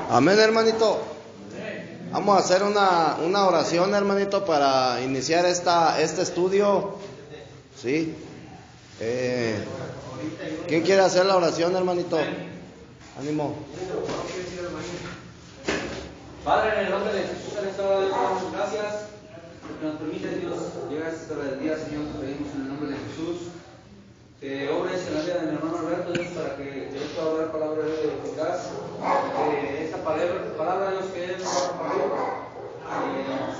Amén, hermanito. Vamos a hacer una oración, hermanito, para iniciar este estudio. ¿Sí? ¿Quién quiere hacer la oración, hermanito? Ánimo. Padre, en el nombre de Jesús, en esta hora de Dios, damos gracias porque nos permite Dios llegar a esta hora del día, Señor. Te pedimos en el nombre de Jesús que obres en la vida de mi hermano Alberto, Dios, para que Dios pueda hablar palabra de Dios eficaz, que esta palabra, Dios, que Él nos va a compartir,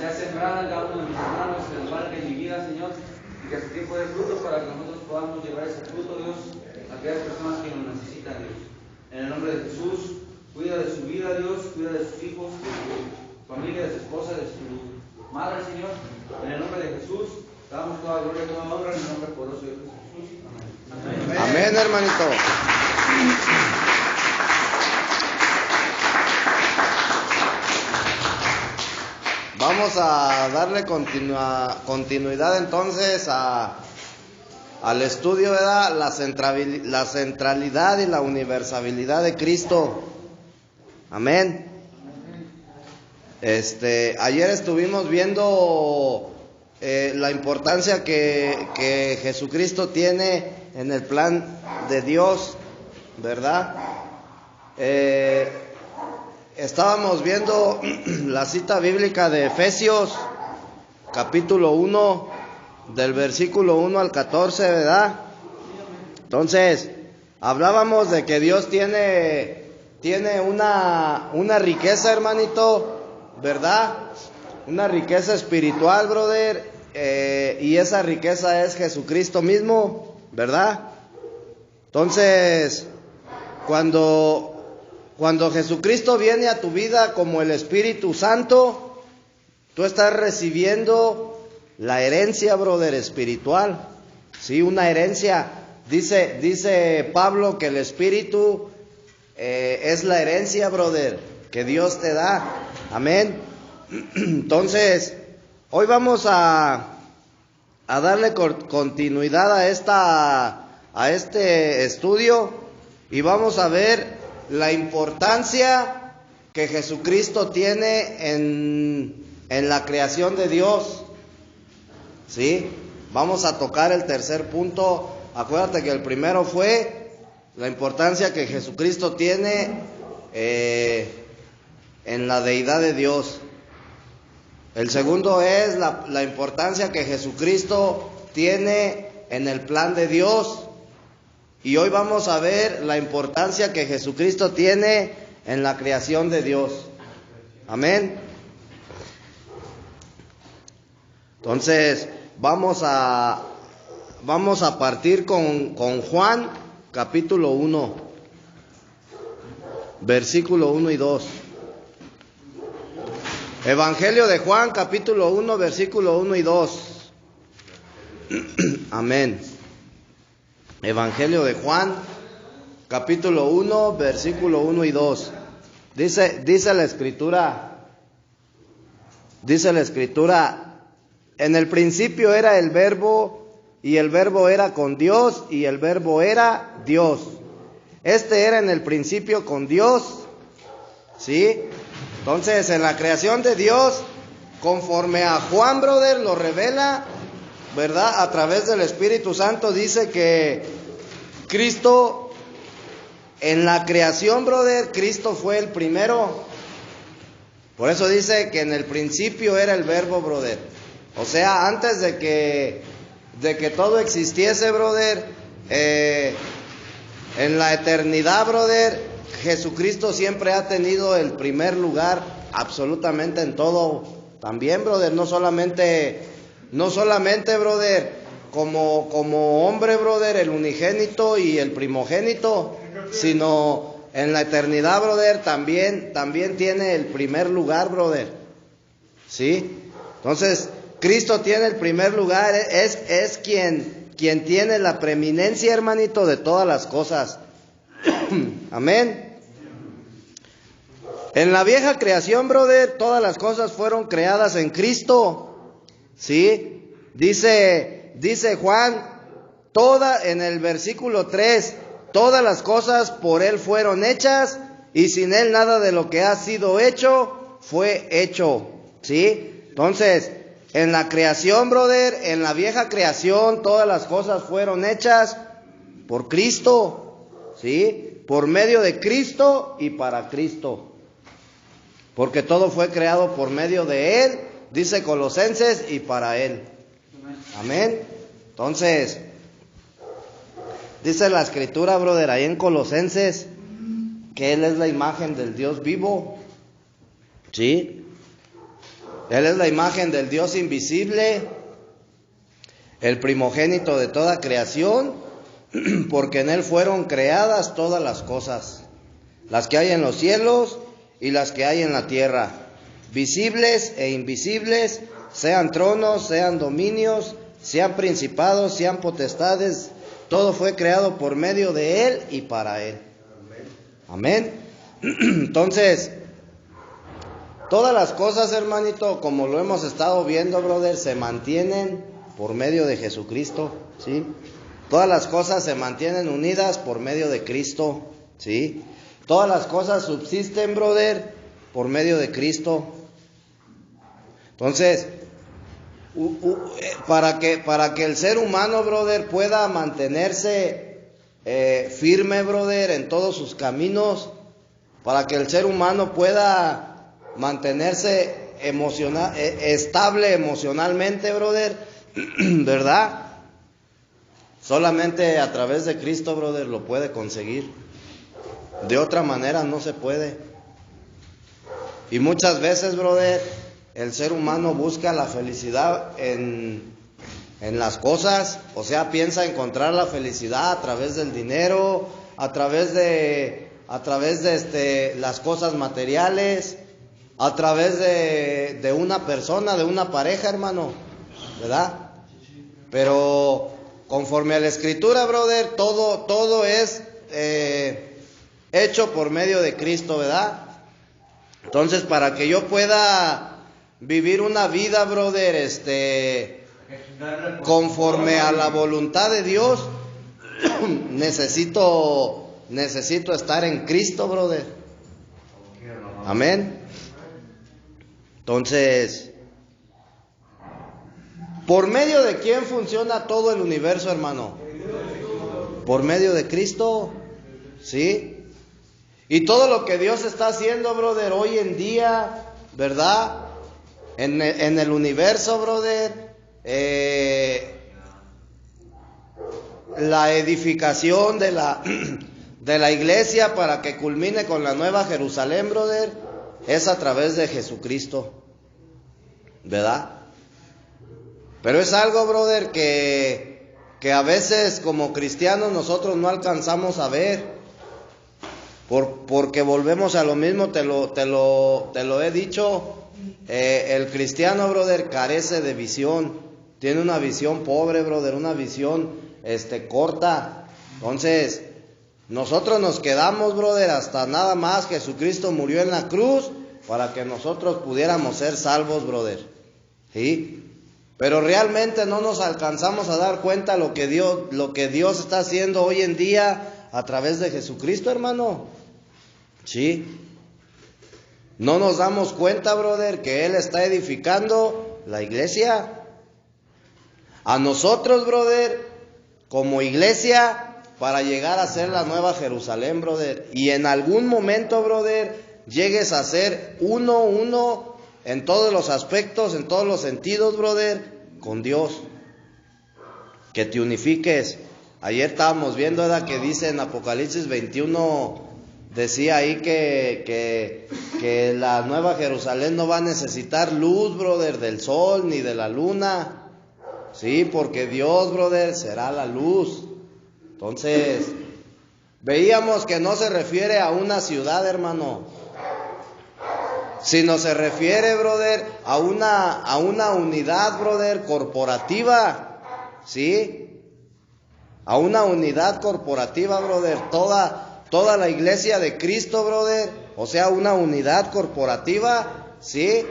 sea sembrada en cada uno de mis hermanos, en el margen de mi vida, Señor, y que este tiempo de fruto para que nosotros podamos llevar ese fruto, Dios, a aquellas personas que lo necesitan, Dios. En el nombre de Jesús, cuida de su vida, Dios, cuida de sus hijos, de su familia, de su esposa, de su madre, Señor. En el nombre de Jesús, damos toda gloria y toda honra en el nombre poderoso de Jesús. Amén. Amén, hermanito. Vamos a darle continuidad entonces al estudio, ¿verdad? La centralidad y la universalidad de Cristo. Amén. Ayer estuvimos viendo la importancia que Jesucristo tiene en el plan de Dios, ¿verdad? Estábamos viendo la cita bíblica de Efesios, capítulo 1, del versículo 1 al 14, ¿verdad? Entonces, hablábamos de que Dios tiene una riqueza, hermanito, ¿verdad? Una riqueza espiritual, brother, y esa riqueza es Jesucristo mismo, ¿verdad? Entonces, cuando Jesucristo viene a tu vida como el Espíritu Santo, tú estás recibiendo la herencia, brother, espiritual. Sí, una herencia. Dice Pablo que el Espíritu es la herencia, brother, que Dios te da. Amén. Entonces, hoy vamos a darle continuidad a este estudio y vamos a ver la importancia que Jesucristo tiene en la creación de Dios. ¿Sí? Vamos a tocar el tercer punto. Acuérdate que el primero fue la importancia que Jesucristo tiene en la deidad de Dios. El segundo es la importancia que Jesucristo tiene en el plan de Dios. Y hoy vamos a ver la importancia que Jesucristo tiene en la creación de Dios. Amén. Entonces, vamos a partir con Juan, capítulo 1, versículo 1 y 2. Evangelio de Juan, capítulo 1, versículo 1 y 2. Amén. Evangelio de Juan, capítulo 1, versículo 1 y 2. Dice la Escritura, en el principio era el Verbo, y el Verbo era con Dios, y el Verbo era Dios. Este era en el principio con Dios. ¿Sí? Entonces, en la creación de Dios, conforme a Juan, brother, lo revela, ¿verdad? A través del Espíritu Santo, dice que Cristo, en la creación, brother, Cristo fue el primero. Por eso dice que en el principio era el Verbo, brother. O sea, antes de que todo existiese, brother, en la eternidad, brother, Jesucristo siempre ha tenido el primer lugar absolutamente en todo. También, brother, no solamente, brother, como hombre, brother, el unigénito y el primogénito, sino en la eternidad, brother, también tiene el primer lugar, brother. ¿Sí? Entonces, Cristo tiene el primer lugar, es quien tiene la preeminencia, hermanito, de todas las cosas. Amén. En la vieja creación, brother, todas las cosas fueron creadas en Cristo. ¿Sí? Dice Juan, en el versículo 3, todas las cosas por Él fueron hechas y sin Él nada de lo que ha sido hecho fue hecho, ¿sí? Entonces, en la creación, brother, en la vieja creación, todas las cosas fueron hechas por Cristo, ¿sí? Por medio de Cristo y para Cristo. Porque todo fue creado por medio de Él, dice Colosenses, y para Él. Amén. Entonces, dice la Escritura, brother, ahí en Colosenses, que Él es la imagen del Dios vivo, ¿sí? Él es la imagen del Dios invisible, el primogénito de toda creación, porque en Él fueron creadas todas las cosas, las que hay en los cielos y las que hay en la tierra, visibles e invisibles, sean tronos, sean dominios, sean principados, sean potestades, todo fue creado por medio de Él y para Él. Amén. Entonces, todas las cosas, hermanito, como lo hemos estado viendo, brother, se mantienen por medio de Jesucristo, ¿sí? Todas las cosas se mantienen unidas por medio de Cristo, ¿sí? Todas las cosas subsisten, brother, por medio de Cristo. Entonces, para que el ser humano, brother, pueda mantenerse firme, brother, en todos sus caminos, para que el ser humano pueda mantenerse estable emocionalmente, brother, ¿verdad? Solamente a través de Cristo, brother, lo puede conseguir. De otra manera no se puede. Y muchas veces, brother, el ser humano busca la felicidad en las cosas, o sea, piensa encontrar la felicidad a través del dinero, a través de las cosas materiales, a través de una persona, de una pareja, hermano, ¿verdad? Pero conforme a la Escritura, brother, todo es hecho por medio de Cristo, ¿verdad? Entonces, para que yo pueda vivir una vida, brother, conforme a la voluntad de Dios, necesito estar en Cristo, brother. Amén. Entonces, ¿por medio de quién funciona todo el universo, hermano? Por medio de Cristo, ¿sí? Y todo lo que Dios está haciendo, brother, hoy en día, ¿verdad? En el universo, brother, la edificación de la iglesia para que culmine con la nueva Jerusalén, brother, es a través de Jesucristo, ¿verdad? Pero es algo, brother, que a veces como cristianos nosotros no alcanzamos a ver, porque volvemos a lo mismo, te lo he dicho, el cristiano, brother, carece de visión, tiene una visión pobre, brother, una visión corta. Entonces, nosotros nos quedamos, brother, hasta nada más Jesucristo murió en la cruz para que nosotros pudiéramos ser salvos, brother, ¿sí? Pero realmente no nos alcanzamos a dar cuenta lo que Dios está haciendo hoy en día a través de Jesucristo, hermano, ¿sí? No nos damos cuenta, brother, que Él está edificando la iglesia. A nosotros, brother, como iglesia, para llegar a ser la nueva Jerusalén, brother. Y en algún momento, brother, llegues a ser uno en todos los aspectos, en todos los sentidos, brother, con Dios. Que te unifiques. Ayer estábamos viendo, ¿verdad?, que dice en Apocalipsis 21, decía ahí que la nueva Jerusalén no va a necesitar luz, brother, del sol ni de la luna. Sí, porque Dios, brother, será la luz. Entonces, veíamos que no se refiere a una ciudad, hermano, sino se refiere, brother, a una unidad, brother, corporativa, ¿sí? A una unidad corporativa, brother, toda la iglesia de Cristo, brother, o sea, una unidad corporativa, ¿sí?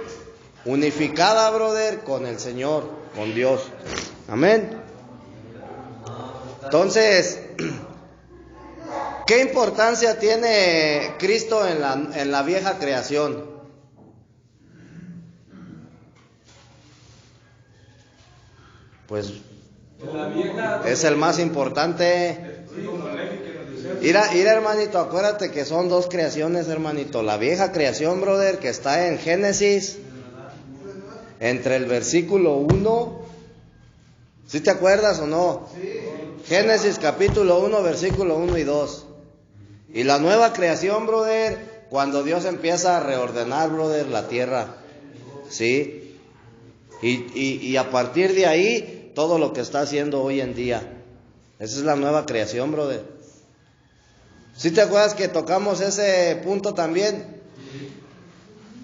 Unificada, brother, con el Señor, con Dios. Amén. Entonces, ¿Qué importancia tiene Cristo en la vieja creación? Pues es el más importante. Mira, hermanito, acuérdate que son dos creaciones, hermanito. La vieja creación, brother, que está en Génesis, entre el versículo 1. ¿Sí te acuerdas o no? Génesis capítulo 1, versículo 1 y 2. Y la nueva creación, brother, cuando Dios empieza a reordenar, brother, la tierra. ¿Sí? Y a partir de ahí, todo lo que está haciendo hoy en día. Esa es la nueva creación, brother. ¿Sí te acuerdas que tocamos ese punto también?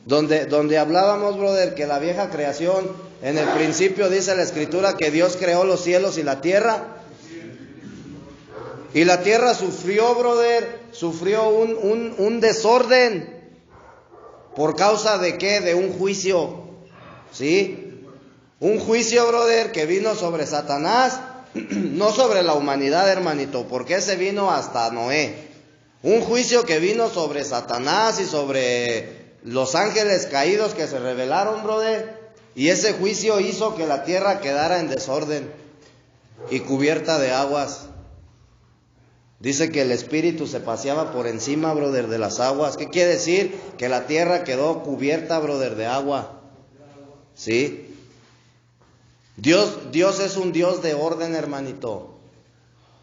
Donde hablábamos, brother, que la vieja creación, en el principio dice la Escritura que Dios creó los cielos y la tierra. Y la tierra sufrió, brother, sufrió un desorden. ¿Por causa de qué? De un juicio. ¿Sí? Un juicio, brother, que vino sobre Satanás, no sobre la humanidad, hermanito, porque ese vino hasta Noé. Un juicio que vino sobre Satanás y sobre los ángeles caídos que se rebelaron, brother. Y ese juicio hizo que la tierra quedara en desorden y cubierta de aguas. Dice que el Espíritu se paseaba por encima, brother, de las aguas. ¿Qué quiere decir? Que la tierra quedó cubierta, brother, de agua. ¿Sí? Dios es un Dios de orden, hermanito.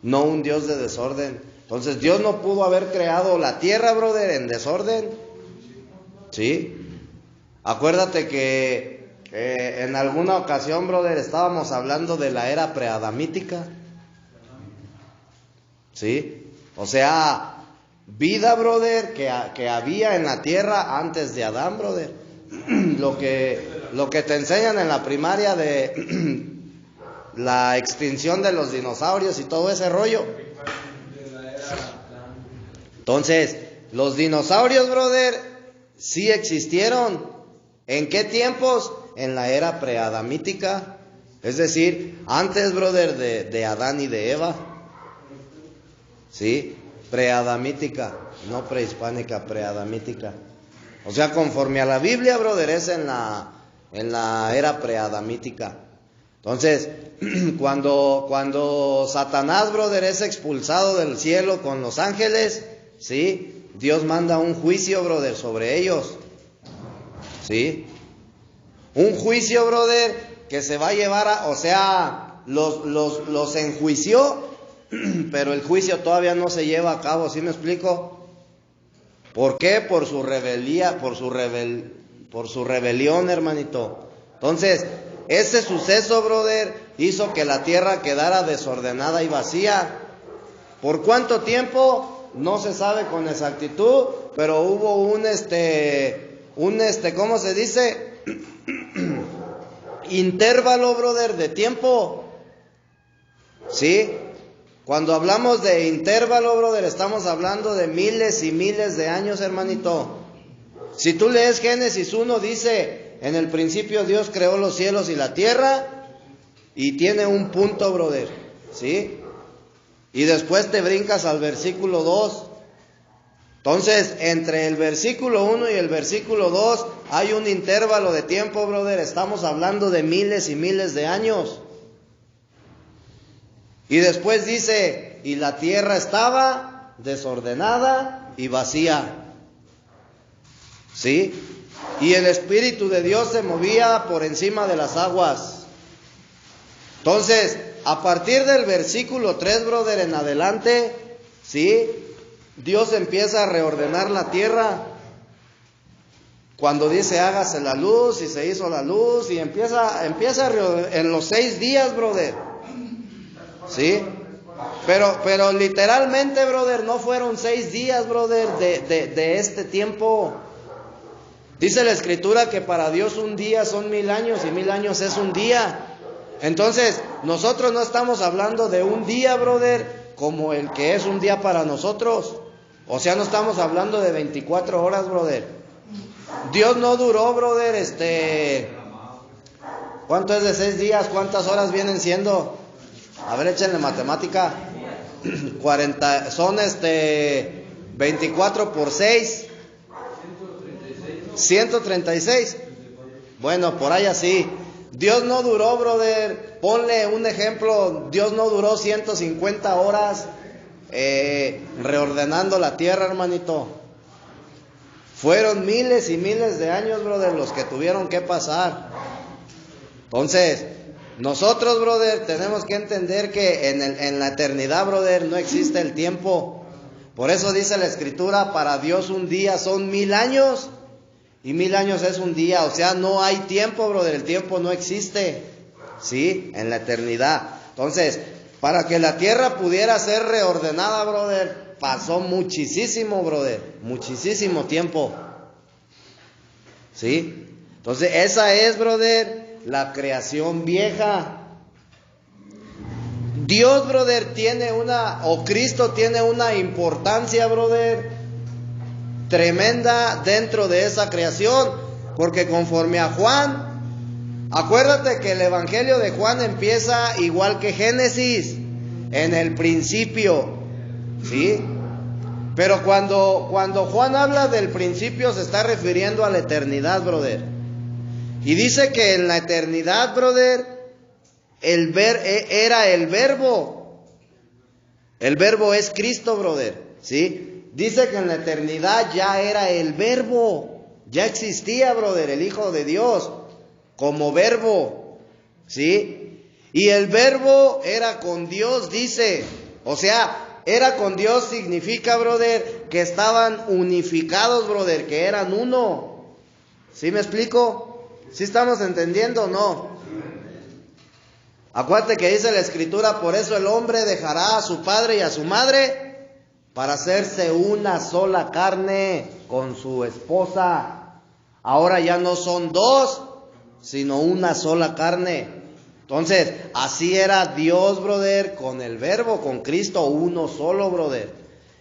No un Dios de desorden. Entonces Dios no pudo haber creado la tierra, brother, en desorden. ¿Sí? Acuérdate que en alguna ocasión, brother, estábamos hablando de la era preadamítica. ¿Sí? O sea, vida, brother, que había en la tierra antes de Adán, brother. Lo que te enseñan en la primaria de la extinción de los dinosaurios y todo ese rollo. Entonces, los dinosaurios, brother, sí existieron. ¿En qué tiempos? En la era preadamítica. Es decir, antes, brother, de Adán y de Eva. ¿Sí? Preadamítica, no prehispánica, preadamítica. O sea, conforme a la Biblia, brother, es en la era preadamítica. Entonces, cuando Satanás, brother, es expulsado del cielo con los ángeles, ¿sí? Dios manda un juicio, brother, sobre ellos. ¿Sí? Un juicio, brother, que se va a llevar o sea, los enjuició, pero el juicio todavía no se lleva a cabo, ¿sí me explico? ¿Por qué? Por su rebelión, por su rebelión, hermanito. Entonces, ese suceso, brother, hizo que la tierra quedara desordenada y vacía. ¿Por cuánto tiempo? No se sabe con exactitud, pero hubo un ¿cómo se dice? Intervalo, brother, de tiempo. ¿Sí? Cuando hablamos de intervalo, brother, estamos hablando de miles y miles de años, hermanito. Si tú lees Génesis 1, dice, en el principio Dios creó los cielos y la tierra, y tiene un punto, brother, ¿sí? Y después te brincas al versículo 2. Entonces, entre el versículo 1 y el versículo 2 hay un intervalo de tiempo, brother. Estamos hablando de miles y miles de años. Y después dice, y la tierra estaba desordenada y vacía. ¿Sí? Y el Espíritu de Dios se movía por encima de las aguas. Entonces, a partir del versículo 3, brother, en adelante, ¿sí? Dios empieza a reordenar la tierra. Cuando dice hágase la luz, y se hizo la luz, y empieza en los 6 días, brother. ¿Sí? Pero literalmente, brother, no fueron 6 días, brother, de este tiempo. Dice la Escritura que para Dios un día son 1000 años y 1000 años es un día. Entonces, nosotros no estamos hablando de un día, brother, como el que es un día para nosotros. O sea, no estamos hablando de 24 horas, brother. Dios no duró, brother, ¿cuánto es de 6 días? ¿Cuántas horas vienen siendo? A ver, échenle matemática. 40, son 24 por 6, 136. Bueno, por ahí así. Dios no duró, brother, ponle un ejemplo, Dios no duró 150 horas reordenando la tierra, hermanito. Fueron miles y miles de años, brother, los que tuvieron que pasar. Entonces, nosotros, brother, tenemos que entender que en la eternidad, brother, no existe el tiempo. Por eso dice la Escritura, para Dios un día son 1000 años y 1000 años es un día. O sea, no hay tiempo, brother, el tiempo no existe, ¿sí? En la eternidad. Entonces, para que la tierra pudiera ser reordenada, brother, pasó muchísimo, brother, muchísimo tiempo, ¿sí? Entonces, esa es, brother, la creación vieja. Dios, brother, Cristo tiene una importancia, brother, tremenda dentro de esa creación, porque conforme a Juan, acuérdate que el Evangelio de Juan empieza igual que Génesis, en el principio, ¿sí? Pero cuando Juan habla del principio se está refiriendo a la eternidad, brother. Y dice que en la eternidad, brother, era el verbo. El verbo es Cristo, brother, ¿sí? Dice que en la eternidad ya era el verbo. Ya existía, brother, el Hijo de Dios como verbo, ¿sí? Y el verbo era con Dios, dice. O sea, era con Dios significa, brother, que estaban unificados, brother, que eran uno. ¿Sí me explico? ¿Sí estamos entendiendo o no? Acuérdate que dice la Escritura, por eso el hombre dejará a su padre y a su madre para hacerse una sola carne con su esposa. Ahora ya no son dos, sino una sola carne. Entonces, así era Dios, brother, con el verbo, con Cristo, uno solo, brother.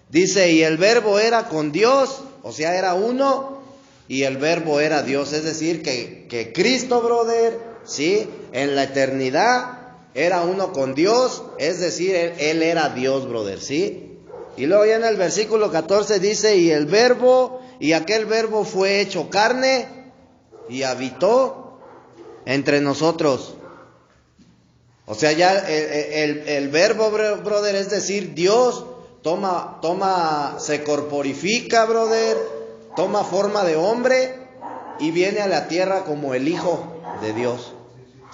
Dice, y el verbo era con Dios, o sea, era uno, y el verbo era Dios. Es decir, que Cristo, brother, ¿sí? En la eternidad era uno con Dios, es decir, él era Dios, brother, ¿sí? Y luego ya en el versículo 14 dice, y el verbo, y aquel verbo fue hecho carne, y habitó entre nosotros. O sea, ya el verbo, brother, es decir, Dios se corporifica, brother, toma forma de hombre y viene a la tierra como el Hijo de Dios,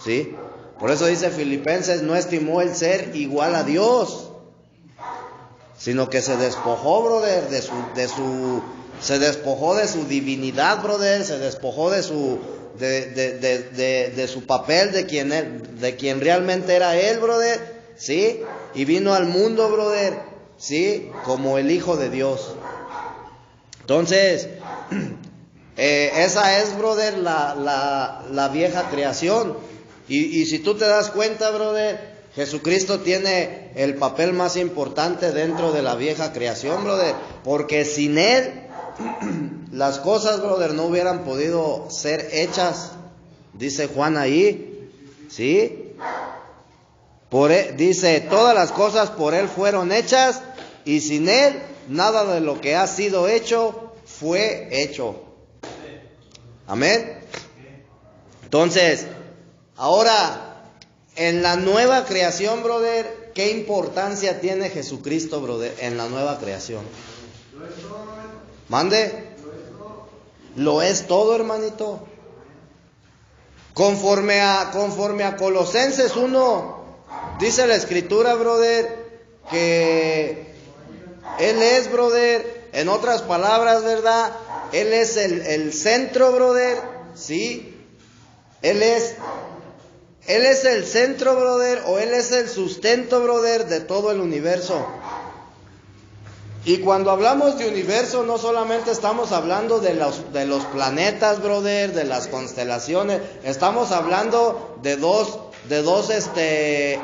¿sí? Por eso dice Filipenses, no estimó el ser igual a Dios, sino que se despojó, brother, se despojó de su divinidad, brother, se despojó de su papel, de quien realmente era él, brother, ¿sí? Y vino al mundo, brother, ¿sí? Como el Hijo de Dios. Entonces, esa es, brother, la vieja creación. Y si tú te das cuenta, brother, Jesucristo tiene el papel más importante dentro de la vieja creación, brother, porque sin Él las cosas, brother, no hubieran podido ser hechas, dice Juan ahí, ¿sí? Dice, todas las cosas por Él fueron hechas, y sin Él nada de lo que ha sido hecho fue hecho. Amén. Entonces, ahora, en la nueva creación, brother, ¿qué importancia tiene Jesucristo, brother, en la nueva creación? Mande. Lo es todo, hermanito. Conforme a Colosenses 1, dice la Escritura, brother, que Él es, brother, en otras palabras, ¿verdad? Él es el centro, brother, ¿sí? Él es el centro, brother, o Él es el sustento, brother, de todo el universo. Y cuando hablamos de universo, no solamente estamos hablando de los planetas, brother, de las constelaciones, estamos hablando de dos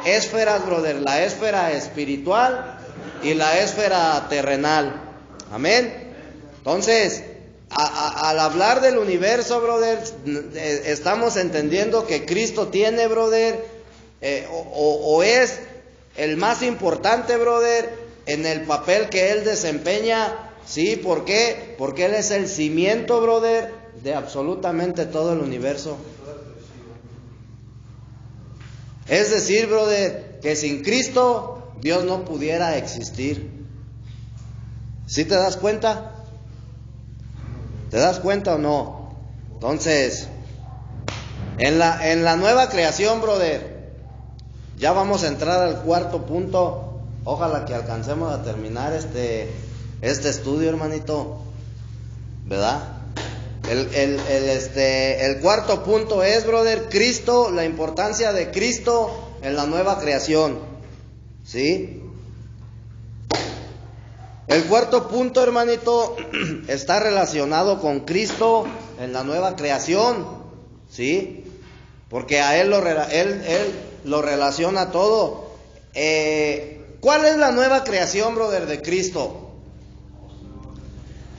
esferas, brother, la esfera espiritual y la esfera terrenal. Amén. Entonces, al hablar del universo, brother, estamos entendiendo que Cristo tiene, brother, o es el más importante, brother, en el papel que Él desempeña. ¿Sí? ¿Por qué? Porque Él es el cimiento, brother, de absolutamente todo el universo. Es decir, brother, que sin Cristo Dios no pudiera existir. ¿Sí te das cuenta? ¿Te das cuenta o no? Entonces, en la nueva creación, brother, ya vamos a entrar al cuarto punto. Ojalá que alcancemos a terminar este estudio, hermanito, ¿verdad? El cuarto punto es, brother, Cristo, la importancia de Cristo en la nueva creación, ¿sí? El cuarto punto, hermanito, está relacionado con Cristo en la nueva creación, ¿sí? Porque a Él lo relaciona todo. ¿Cuál es la nueva creación, brother, de Cristo?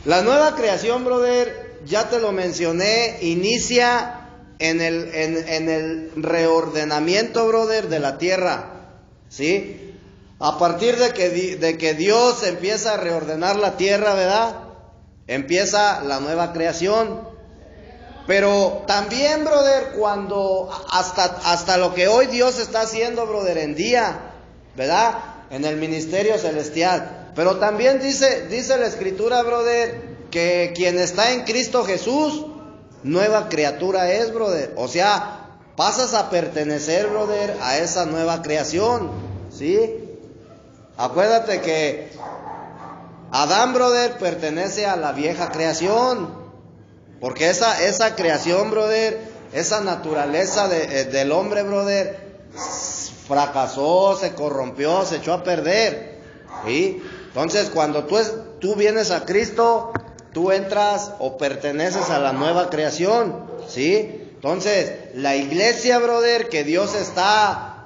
La nueva creación, brother, ya te lo mencioné, inicia en el reordenamiento, brother, de la tierra, ¿sí? A partir de que Dios empieza a reordenar la tierra, ¿verdad? Empieza la nueva creación. Pero también, brother, cuando hasta lo que hoy Dios está haciendo, brother, en día, ¿verdad? En el ministerio celestial. Pero también dice la Escritura, brother, que quien está en Cristo Jesús, nueva criatura es, brother. O sea, pasas a pertenecer, brother, a esa nueva creación, ¿sí? Acuérdate que Adán, brother, pertenece a la vieja creación. Porque esa creación, brother, esa naturaleza del hombre, brother, fracasó, se corrompió, se echó a perder, ¿sí? Entonces, cuando tú vienes a Cristo, tú entras o perteneces a la nueva creación, ¿sí? Entonces, la iglesia, brother, que Dios está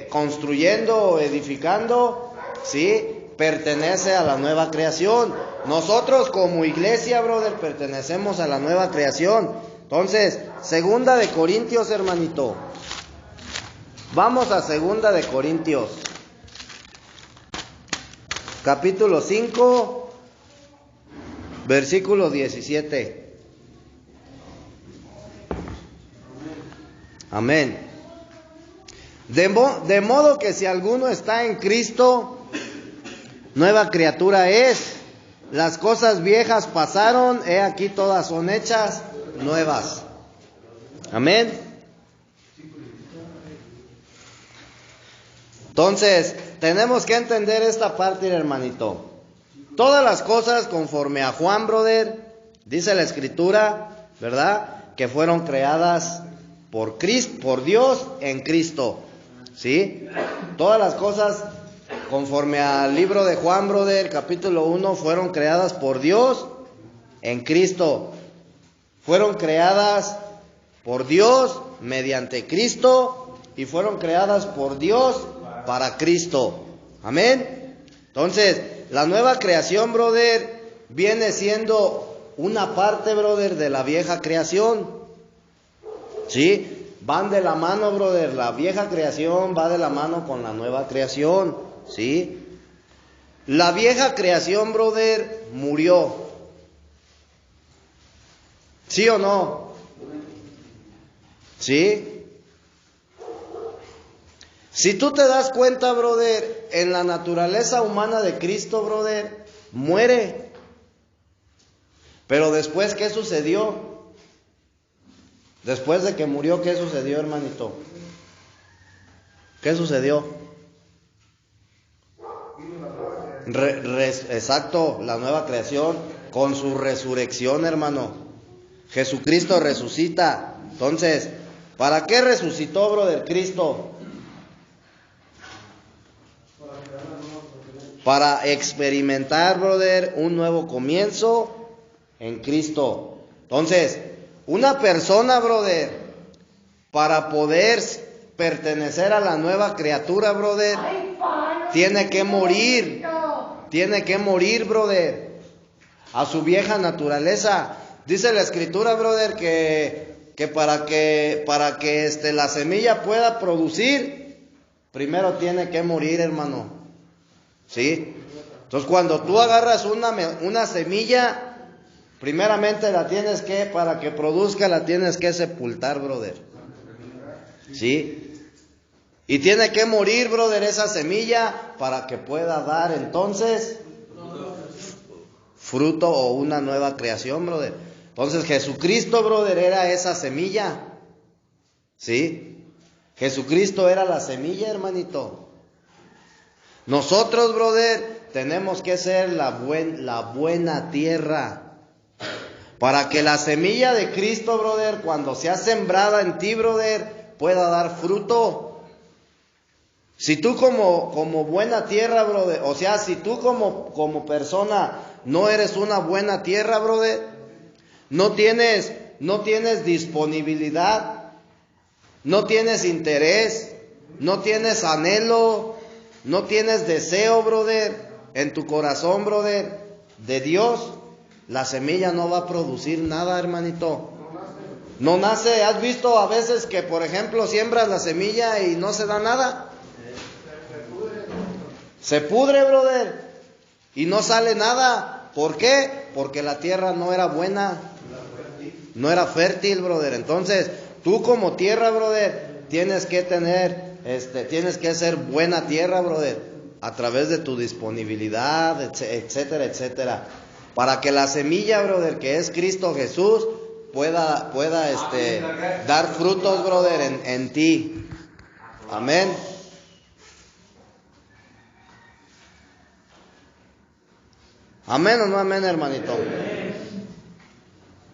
construyendo o edificando, ¿sí? Pertenece a la nueva creación. Nosotros como iglesia, brother, pertenecemos a la nueva creación. Entonces, segunda de Corintios, hermanito. Vamos a segunda de Corintios. Capítulo 5, versículo 17. Amén. De modo que si alguno está en Cristo, nueva criatura es. Las cosas viejas pasaron, he aquí todas son hechas nuevas. Amén. Entonces, tenemos que entender esta parte, hermanito. Todas las cosas conforme a Juan, brother, dice la Escritura, ¿verdad? Que fueron creadas por Cristo, por Dios en Cristo, ¿sí? Todas las cosas conforme al libro de Juan, brother, capítulo 1, fueron creadas por Dios en Cristo. Fueron creadas por Dios mediante Cristo y fueron creadas por Dios para Cristo. Amén. Entonces, la nueva creación, brother, viene siendo una parte, brother, de la vieja creación. ¿Sí? Van de la mano, brother. La vieja creación va de la mano con la nueva creación. ¿Sí? La vieja creación, brother, murió. ¿Sí o no? ¿Sí? Si tú te das cuenta, brother, en la naturaleza humana de Cristo, brother, muere. Pero después, ¿qué sucedió? Después de que murió, ¿qué sucedió, hermanito? ¿Qué sucedió? Exacto, la nueva creación con su resurrección, hermano. Jesucristo resucita. Entonces, ¿para qué resucitó, brother, Cristo? Para experimentar, brother, un nuevo comienzo en Cristo. Entonces, una persona, brother, para poder pertenecer a la nueva criatura, brother, tiene que morir. Tiene que morir, brother, a su vieja naturaleza. Dice la Escritura, brother, que para que la semilla pueda producir, primero tiene que morir, hermano. ¿Sí? Entonces cuando tú agarras una semilla, primeramente la tienes que, para que produzca, la tienes que sepultar, brother. ¿Sí? Y tiene que morir, brother, esa semilla para que pueda dar entonces fruto o una nueva creación, brother. Entonces Jesucristo, brother, era esa semilla. ¿Sí? Jesucristo era la semilla, hermanito. Nosotros, brother, tenemos que ser la buena tierra. Para que la semilla de Cristo, brother, cuando sea sembrada en ti, brother, pueda dar fruto. Si tú como buena tierra, brother, o sea, si tú como persona no eres una buena tierra, brother, no tienes disponibilidad, no tienes interés, no tienes anhelo, no tienes deseo, brother, en tu corazón, brother, de Dios, la semilla no va a producir nada, hermanito. No nace. ¿Has visto a veces que, por ejemplo, siembras la semilla y no se da nada? Se pudre, brother, y no sale nada. ¿Por qué? Porque la tierra no era buena, no era fértil, brother. Entonces, tú como tierra, brother, tienes que ser buena tierra, brother, a través de tu disponibilidad, etcétera, etcétera. Para que la semilla, brother, que es Cristo Jesús, pueda dar frutos, brother, en ti. Amén. Amén o no amén, hermanito.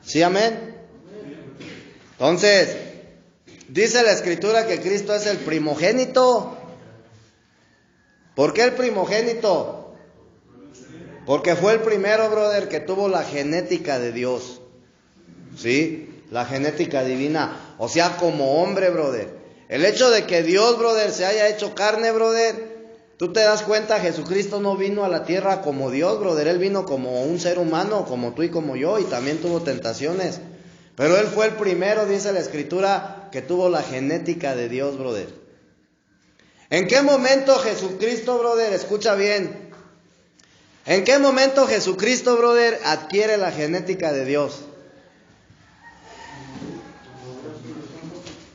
¿Sí, amén? Entonces, dice la Escritura que Cristo es el primogénito. ¿Por qué el primogénito? Porque fue el primero, brother, que tuvo la genética de Dios. ¿Sí? La genética divina. O sea, como hombre, brother. El hecho de que Dios, brother, se haya hecho carne, brother, tú te das cuenta, Jesucristo no vino a la tierra como Dios, brother. Él vino como un ser humano, como tú y como yo, y también tuvo tentaciones. Pero Él fue el primero, dice la Escritura, que tuvo la genética de Dios, brother. ¿En qué momento Jesucristo, brother, escucha bien? ¿En qué momento Jesucristo, brother, adquiere la genética de Dios?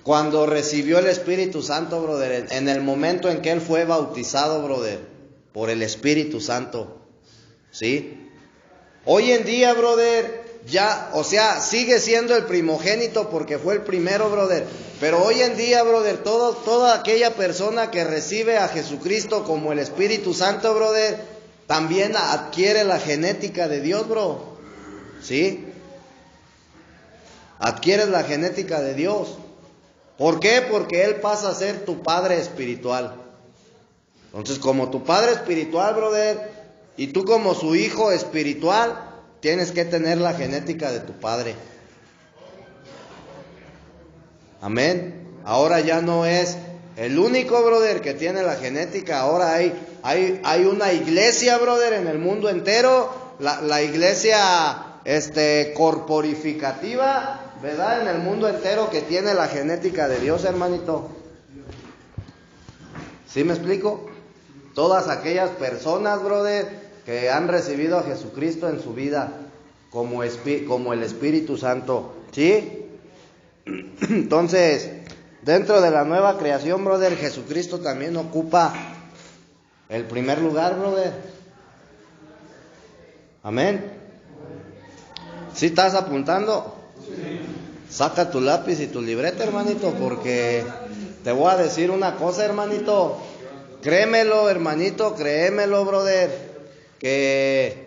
Cuando recibió el Espíritu Santo, brother, en el momento en que Él fue bautizado, brother, por el Espíritu Santo. ¿Sí? Hoy en día, brother, ya, o sea, sigue siendo el primogénito porque fue el primero, brother. Pero hoy en día, brother, toda aquella persona que recibe a Jesucristo como el Espíritu Santo, brother, también adquiere la genética de Dios, bro. ¿Sí? Adquieres la genética de Dios. ¿Por qué? Porque Él pasa a ser tu padre espiritual. Entonces, como tu padre espiritual, brother, y tú como su hijo espiritual, tienes que tener la genética de tu padre. Amén. Ahora ya no es el único, brother, que tiene la genética. Ahora hay una iglesia, brother, en el mundo entero. La iglesia corporificativa, ¿verdad? En el mundo entero, que tiene la genética de Dios, hermanito. ¿Sí me explico? Todas aquellas personas, brother, que han recibido a Jesucristo en su vida como el Espíritu Santo. ¿Sí? Entonces, dentro de la nueva creación, brother, Jesucristo también ocupa el primer lugar, brother. Amén. ¿Sí estás apuntando? Sí. Saca tu lápiz y tu libreta, hermanito, porque te voy a decir una cosa, hermanito. Créemelo, hermanito, créemelo, brother, que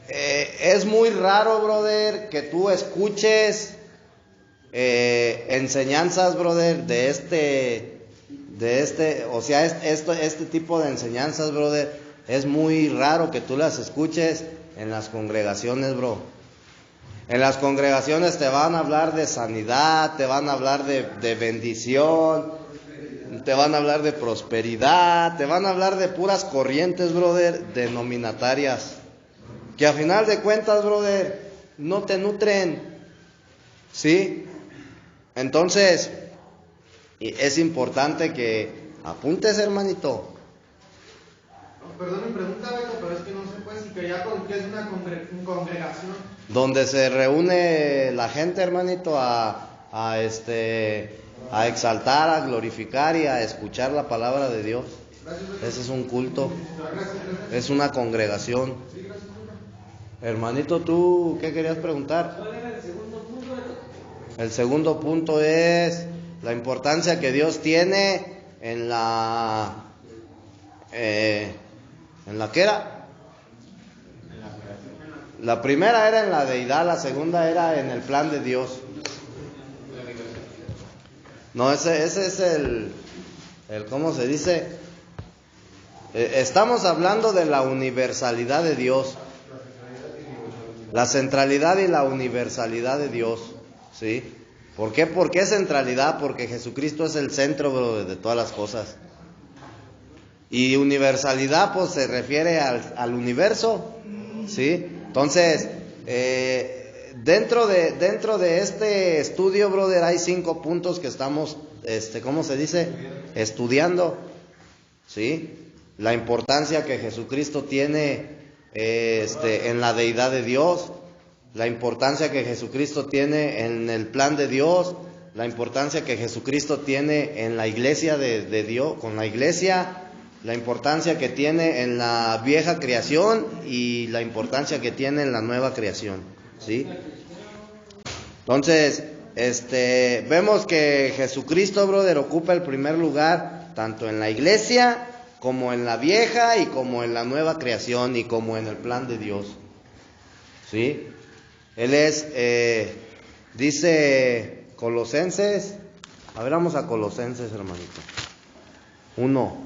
es muy raro, brother, que tú escuches enseñanzas, brother, este tipo de enseñanzas, brother, es muy raro que tú las escuches en las congregaciones, bro. En las congregaciones te van a hablar de sanidad, te van a hablar de bendición, te van a hablar de prosperidad, te van a hablar de puras corrientes, brother, denominatarias, que a final de cuentas, brother, no te nutren, ¿sí? Entonces, es importante que Apúntese, hermanito. Perdón mi pregunta, Beto, pero es que no sé pues si quería con qué es una congregación. Donde se reúne la gente, hermanito, a exaltar, a glorificar y a escuchar la palabra de Dios. Ese es un culto. Es una congregación. Hermanito, ¿tú qué querías preguntar? ¿Cuál era el segundo punto, Beto? El segundo punto es la importancia que Dios tiene en la... ¿en la qué era? La primera era en la deidad, la segunda era en el plan de Dios. No, ese es el ¿cómo se dice? Estamos hablando de la universalidad de Dios. La centralidad y la universalidad de Dios, ¿sí? ¿Por qué? ¿Por qué centralidad? Porque Jesucristo es el centro, bro, de todas las cosas. Y universalidad, pues se refiere al universo, ¿sí? Entonces, dentro de este estudio, brother, hay 5 puntos que estamos, ¿cómo se dice? Estudiando, ¿sí? La importancia que Jesucristo tiene en la deidad de Dios, la importancia que Jesucristo tiene en el plan de Dios, la importancia que Jesucristo tiene en la iglesia de Dios, con la iglesia, la importancia que tiene en la vieja creación y la importancia que tiene en la nueva creación, ¿sí? Entonces, vemos que Jesucristo, brother, ocupa el primer lugar tanto en la iglesia como en la vieja y como en la nueva creación y como en el plan de Dios, ¿sí? Él es, dice Colosenses, a ver, vamos a Colosenses, hermanito, 1,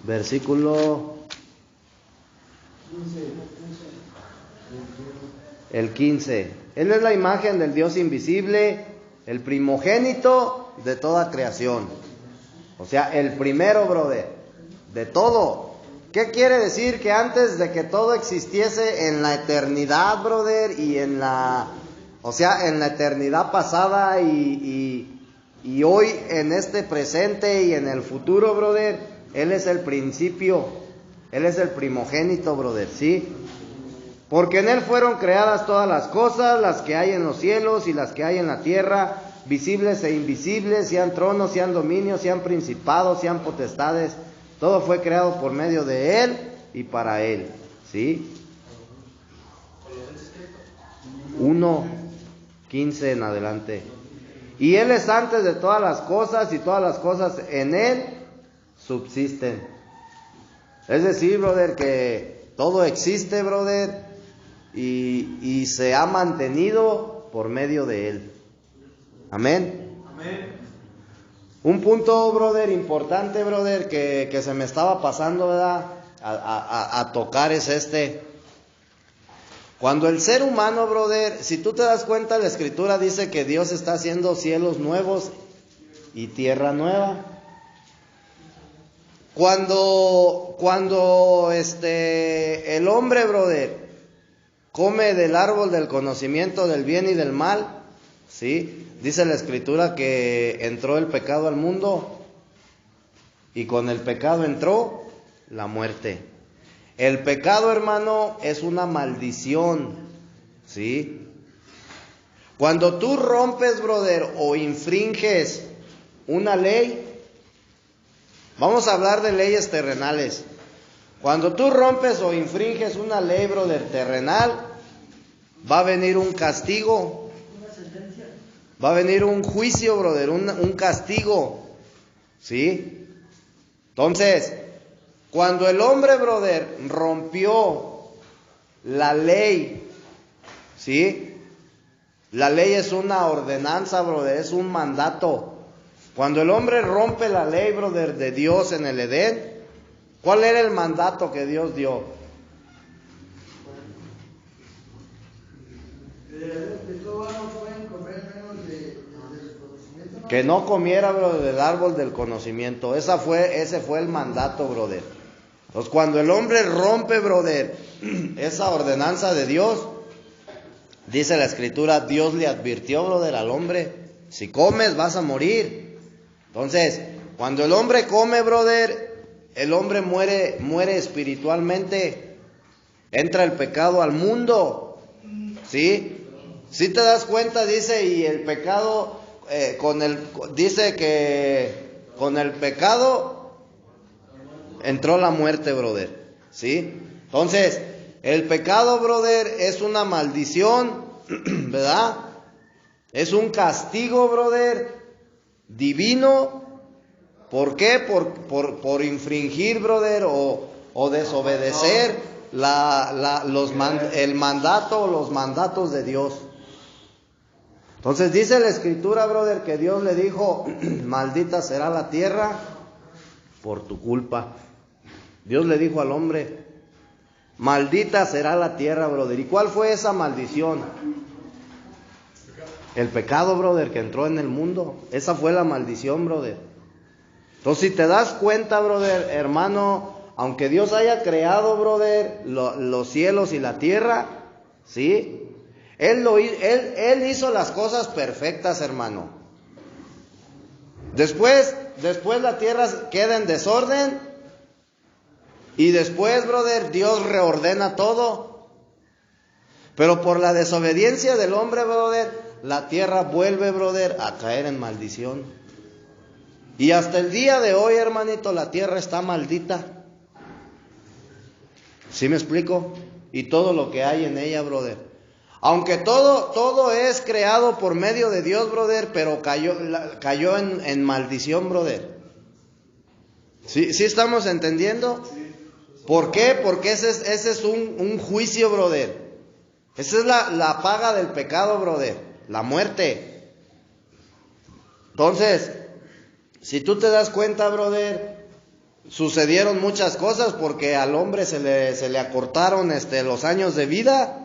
versículo el 15. Él es la imagen del Dios invisible, el primogénito de toda creación. O sea, el primero, brother, de todo. ¿Qué quiere decir? Que antes de que todo existiese en la eternidad, brother, y en la eternidad pasada y hoy en este presente y en el futuro, brother, Él es el principio, Él es el primogénito, brother, ¿sí? Porque en Él fueron creadas todas las cosas, las que hay en los cielos y las que hay en la tierra, visibles e invisibles, sean tronos, sean dominios, sean principados, sean potestades. Todo fue creado por medio de Él y para Él, ¿sí? 1:15 en adelante. Y Él es antes de todas las cosas y todas las cosas en Él subsisten. Es decir, brother, que todo existe, brother, y se ha mantenido por medio de Él. Amén. Amén. Un punto, brother, importante, brother, que se me estaba pasando, ¿verdad? A tocar es Cuando el ser humano, brother, si tú te das cuenta, la Escritura dice que Dios está haciendo cielos nuevos y tierra nueva. Cuando el hombre, brother, come del árbol del conocimiento del bien y del mal, ¿sí? Dice la Escritura que entró el pecado al mundo y con el pecado entró la muerte. El pecado, hermano, es una maldición, ¿sí? Cuando tú rompes, brother, o infringes una ley, vamos a hablar de leyes terrenales. Cuando tú rompes o infringes una ley, brother, terrenal, va a venir un castigo. Va a venir un juicio, brother, un castigo, ¿sí? Entonces, cuando el hombre, brother, rompió la ley, ¿sí? La ley es una ordenanza, brother, es un mandato. Cuando el hombre rompe la ley, brother, de Dios en el Edén, ¿cuál era el mandato que Dios dio? Que no comiera, brother, del árbol del conocimiento. Ese fue el mandato, brother. Entonces, cuando el hombre rompe, brother, esa ordenanza de Dios, dice la Escritura, Dios le advirtió, brother, al hombre, si comes vas a morir. Entonces, cuando el hombre come, brother, el hombre muere espiritualmente. Entra el pecado al mundo, ¿sí? Si te das cuenta, dice, y el pecado, dice que con el pecado entró la muerte, brother, ¿sí? Entonces, el pecado, brother, es una maldición, ¿verdad? Es un castigo, brother, divino. ¿Por qué? Por infringir, brother, o desobedecer el mandato o los mandatos de Dios. Entonces dice la Escritura, brother, que Dios le dijo, maldita será la tierra por tu culpa. Dios le dijo al hombre, maldita será la tierra, brother. ¿Y cuál fue esa maldición? El pecado, brother, que entró en el mundo. Esa fue la maldición, brother. Entonces, si te das cuenta, brother, hermano, aunque Dios haya creado, brother, los cielos y la tierra, ¿sí? Él hizo las cosas perfectas, hermano. Después la tierra queda en desorden. Y después, brother, Dios reordena todo. Pero por la desobediencia del hombre, brother, la tierra vuelve, brother, a caer en maldición. Y hasta el día de hoy, hermanito, la tierra está maldita. ¿Sí me explico? Y todo lo que hay en ella, brother. Aunque todo es creado por medio de Dios, brother, pero cayó en maldición, brother. ¿Sí estamos entendiendo? ¿Por qué? Porque ese es un juicio, brother. Esa es la paga del pecado, brother. La muerte. Entonces, si tú te das cuenta, brother, sucedieron muchas cosas porque al hombre se le acortaron los años de vida.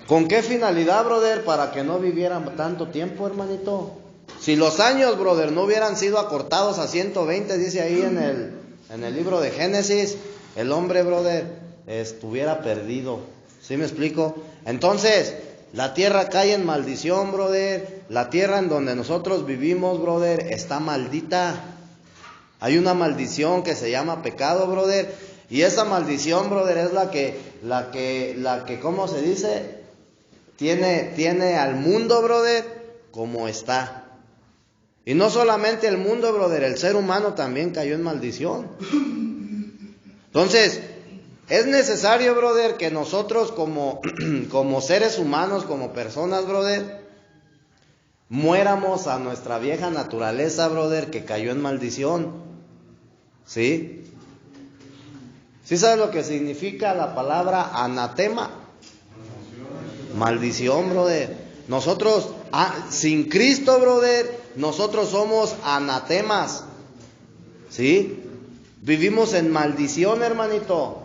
¿Con qué finalidad, brother? Para que no vivieran tanto tiempo, hermanito. Si los años, brother, no hubieran sido acortados a 120, dice ahí en el libro de Génesis, el hombre, brother, estuviera perdido. ¿Sí me explico? Entonces, la tierra cae en maldición, brother. La tierra en donde nosotros vivimos, brother, está maldita. Hay una maldición que se llama pecado, brother. Y esa maldición, brother, es la que, ¿cómo se dice? Tiene al mundo, brother, como está. Y no solamente el mundo, brother, el ser humano también cayó en maldición. Entonces, es necesario, brother, que nosotros como seres humanos, como personas, brother, muéramos a nuestra vieja naturaleza, brother, que cayó en maldición. ¿Sí? ¿Sí sabes lo que significa la palabra anatema? Maldición, brother. Nosotros, sin Cristo, brother, nosotros somos anatemas. ¿Sí? Vivimos en maldición, hermanito.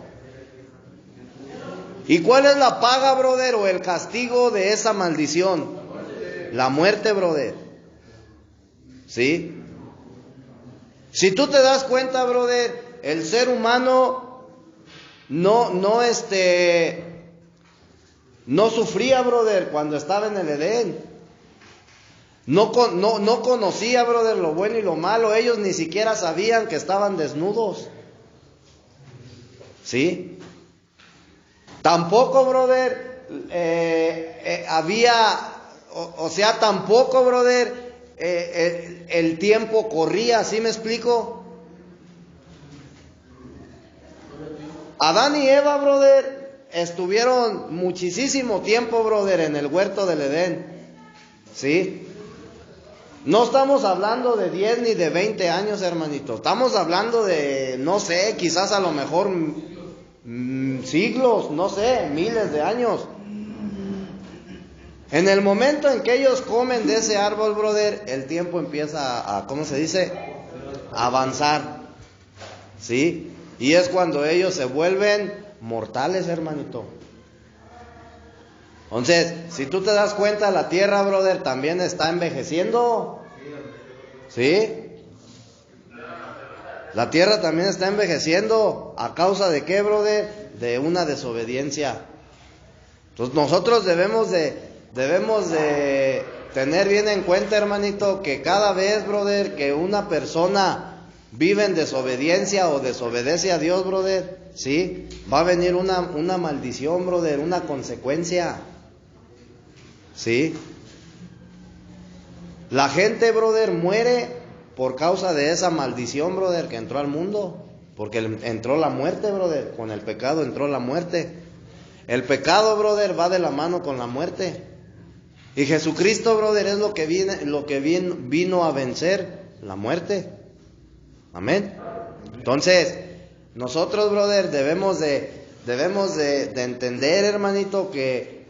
¿Y cuál es la paga, brother, o el castigo de esa maldición? La muerte, brother. ¿Sí? Si tú te das cuenta, brother, el ser humano no sufría, brother, cuando estaba en el Edén. No conocía, brother, lo bueno y lo malo. Ellos ni siquiera sabían que estaban desnudos. ¿Sí? Tampoco, brother, tampoco, brother, el tiempo corría. ¿Sí me explico? Adán y Eva, brother, estuvieron muchísimo tiempo, brother, en el huerto del Edén. ¿Sí? No estamos hablando de 10 ni de 20 años, hermanito. Estamos hablando de, no sé, quizás a lo mejor siglos, no sé, miles de años. En el momento en que ellos comen de ese árbol, brother, el tiempo empieza a ¿cómo se dice? A avanzar. ¿Sí? Y es cuando ellos se vuelven mortales, hermanito. Entonces, si tú te das cuenta, la tierra, brother, también está envejeciendo. ¿Sí? La tierra también está envejeciendo. ¿A causa de qué, brother? De una desobediencia. Entonces nosotros debemos de tener bien en cuenta, hermanito, que cada vez, brother, que una persona vive en desobediencia o desobedece a Dios, brother, ¿sí? Va a venir una maldición, brother, una consecuencia, ¿sí? La gente, brother, muere por causa de esa maldición, brother, que entró al mundo. Porque entró la muerte, brother. Con el pecado entró la muerte. El pecado, brother, va de la mano con la muerte. Y Jesucristo, brother, es lo que vino a vencer la muerte. Amén. Entonces, nosotros, brother, debemos de entender, hermanito, que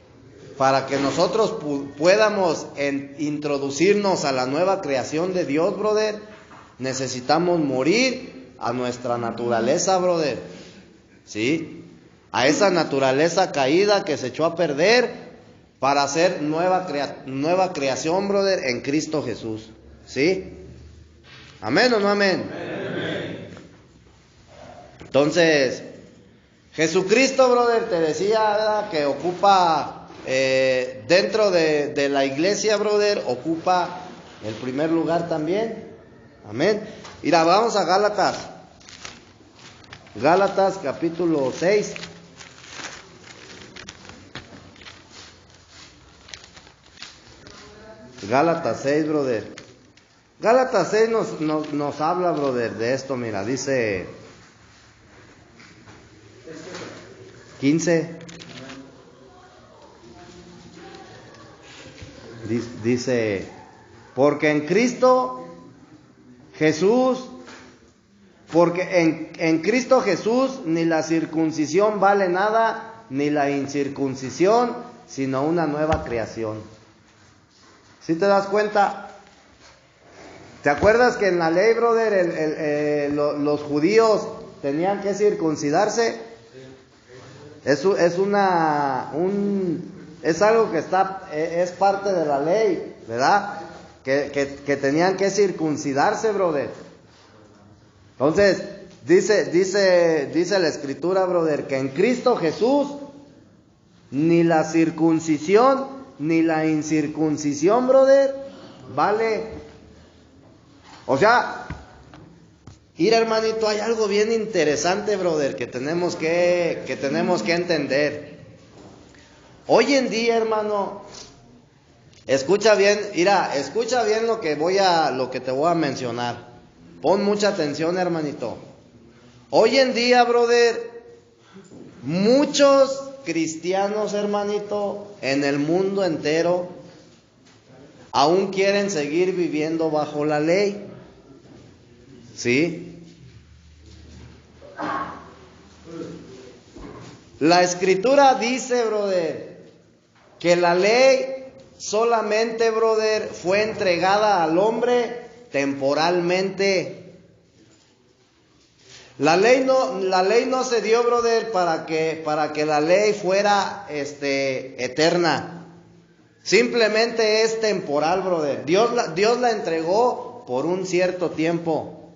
para que nosotros podamos introducirnos a la nueva creación de Dios, brother, necesitamos morir a nuestra naturaleza, brother, ¿sí? A esa naturaleza caída que se echó a perder para hacer nueva creación, brother, en Cristo Jesús, ¿sí? ¿Amén o no amén? Amén. Entonces, Jesucristo, brother, te decía, ¿verdad?, que ocupa... dentro de la iglesia, brother, ocupa el primer lugar también. Amén. Mira, vamos a Gálatas capítulo 6. Gálatas 6, brother. Gálatas 6 nos habla, brother, de esto. Mira, dice 15. Dice, porque en Cristo Jesús, ni la circuncisión vale nada, ni la incircuncisión, sino una nueva creación. ¿Sí te das cuenta? ¿Te acuerdas que en la ley, brother, los judíos tenían que circuncidarse? Es algo que es parte de la ley, ¿verdad? Que tenían que circuncidarse, brother. Entonces, dice la Escritura, brother, que en Cristo Jesús ni la circuncisión ni la incircuncisión, brother, vale. O sea, mira, hermanito, hay algo bien interesante, brother, que tenemos que entender. Hoy en día, hermano, escucha bien lo que te voy a mencionar. Pon mucha atención, hermanito. Hoy en día, brother, muchos cristianos, hermanito, en el mundo entero, aún quieren seguir viviendo bajo la ley. ¿Sí? La Escritura dice, brother, que la ley solamente, brother, fue entregada al hombre temporalmente. La ley no se dio, brother, para que la ley fuera eterna. Simplemente es temporal, brother. Dios la entregó por un cierto tiempo.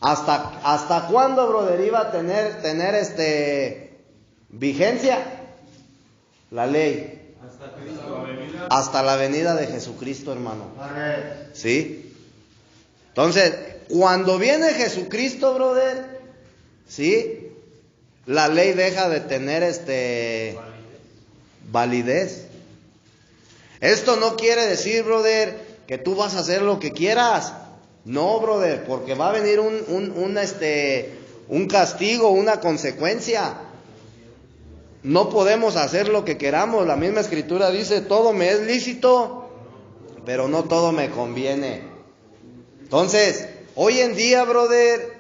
¿Hasta cuándo, brother, iba a tener vigencia la ley? Hasta la venida de Jesucristo, hermano. ¿Sí? Entonces, cuando viene Jesucristo, brother, ¿sí?, la ley deja de tener validez. Esto no quiere decir, brother, que tú vas a hacer lo que quieras. No, brother, porque va a venir un castigo, una consecuencia. No podemos hacer lo que queramos. La misma Escritura dice, todo me es lícito, pero no todo me conviene. Entonces, hoy en día, brother,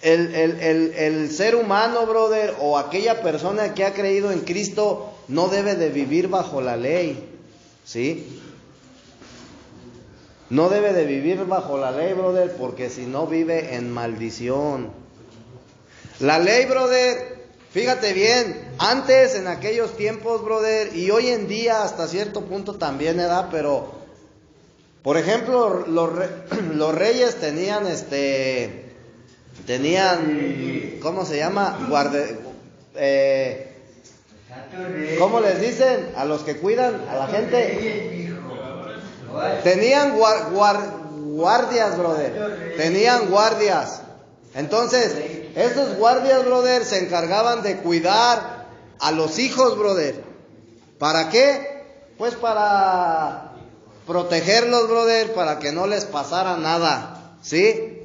el ser humano, brother, o aquella persona que ha creído en Cristo, no debe de vivir bajo la ley, ¿sí? No debe de vivir bajo la ley, brother, porque si no vive en maldición. La ley, brother, fíjate bien, antes en aquellos tiempos, brother, y hoy en día hasta cierto punto también, ¿verdad? Pero, por ejemplo, los reyes tenían, ¿cómo se llama? ¿Cómo les dicen? A los que cuidan, a la gente. Tenían guardias, brother. Tenían guardias. Entonces, esos guardias, brother, se encargaban de cuidar a los hijos, brother. ¿Para qué? Pues para protegerlos, brother, para que no les pasara nada, ¿sí?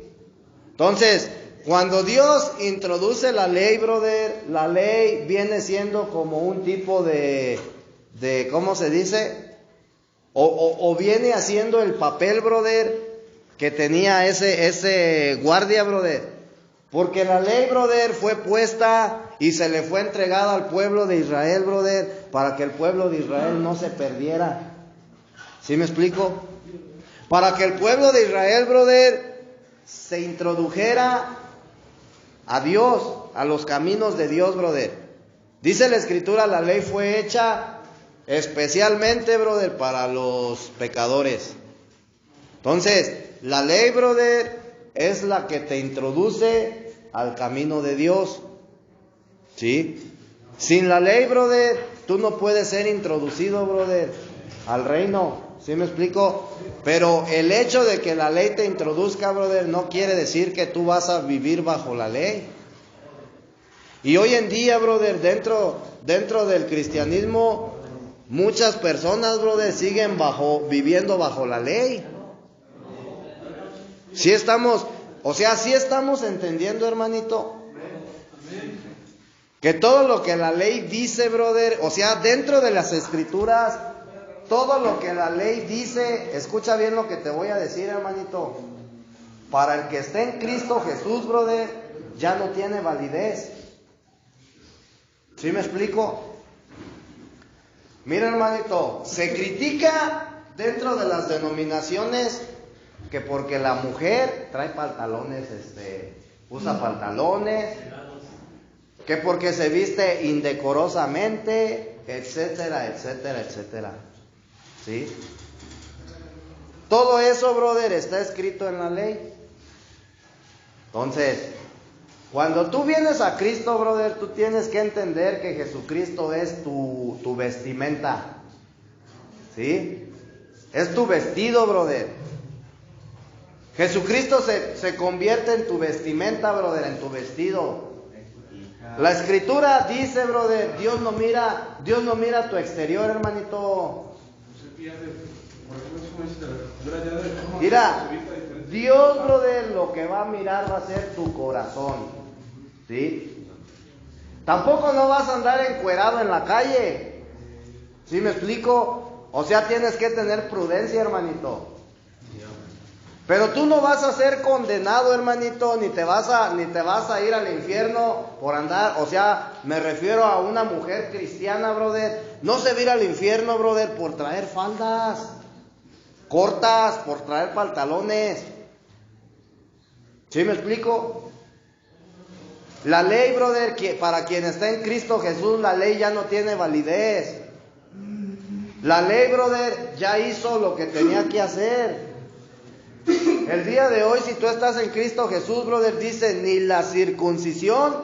Entonces, cuando Dios introduce la ley, brother, la ley viene siendo como un tipo de ¿cómo se dice? O viene haciendo el papel, brother, que tenía ese guardia, brother. Porque la ley, brother, fue puesta y se le fue entregada al pueblo de Israel, brother, para que el pueblo de Israel no se perdiera. ¿Sí me explico? Para que el pueblo de Israel, brother, se introdujera a Dios, a los caminos de Dios, brother. Dice la Escritura, la ley fue hecha especialmente, brother, para los pecadores. Entonces, la ley, brother, es la que te introduce al camino de Dios. ¿Sí? Sin la ley, brother, tú no puedes ser introducido, brother, al reino. ¿Sí me explico? Pero el hecho de que la ley te introduzca, brother, no quiere decir que tú vas a vivir bajo la ley. Y hoy en día, brother, dentro del cristianismo, muchas personas, brother, siguen viviendo bajo la ley. Sí estamos entendiendo, hermanito, que todo lo que la ley dice, brother, o sea, dentro de las Escrituras, todo lo que la ley dice, escucha bien lo que te voy a decir, hermanito, para el que esté en Cristo Jesús, brother, ya no tiene validez. ¿Sí me explico? Mira, hermanito, se critica dentro de las denominaciones que porque la mujer trae pantalones, usa pantalones, que porque se viste indecorosamente, etcétera, etcétera, etcétera. ¿Sí? Todo eso, brother, está escrito en la ley. Entonces, cuando tú vienes a Cristo, brother, tú tienes que entender que Jesucristo es tu vestimenta. ¿Sí? Es tu vestido, brother. Jesucristo se convierte en tu vestimenta, brother, en tu vestido. La Escritura dice, brother, Dios no mira tu exterior, hermanito. Mira, Dios, brother, lo que va a mirar va a ser tu corazón. ¿Sí? Tampoco no vas a andar encuerado en la calle. ¿Sí me explico? O sea, tienes que tener prudencia, hermanito. Pero tú no vas a ser condenado, hermanito, ni te vas a ir al infierno por andar, o sea, me refiero a una mujer cristiana, brother. No se va a ir al infierno, brother, por traer faldas cortas, por traer pantalones. ¿Sí me explico? La ley, brother, para quien está en Cristo Jesús, la ley ya no tiene validez. La ley, brother, ya hizo lo que tenía que hacer. El día de hoy, si tú estás en Cristo Jesús, brother, dice, ni la circuncisión,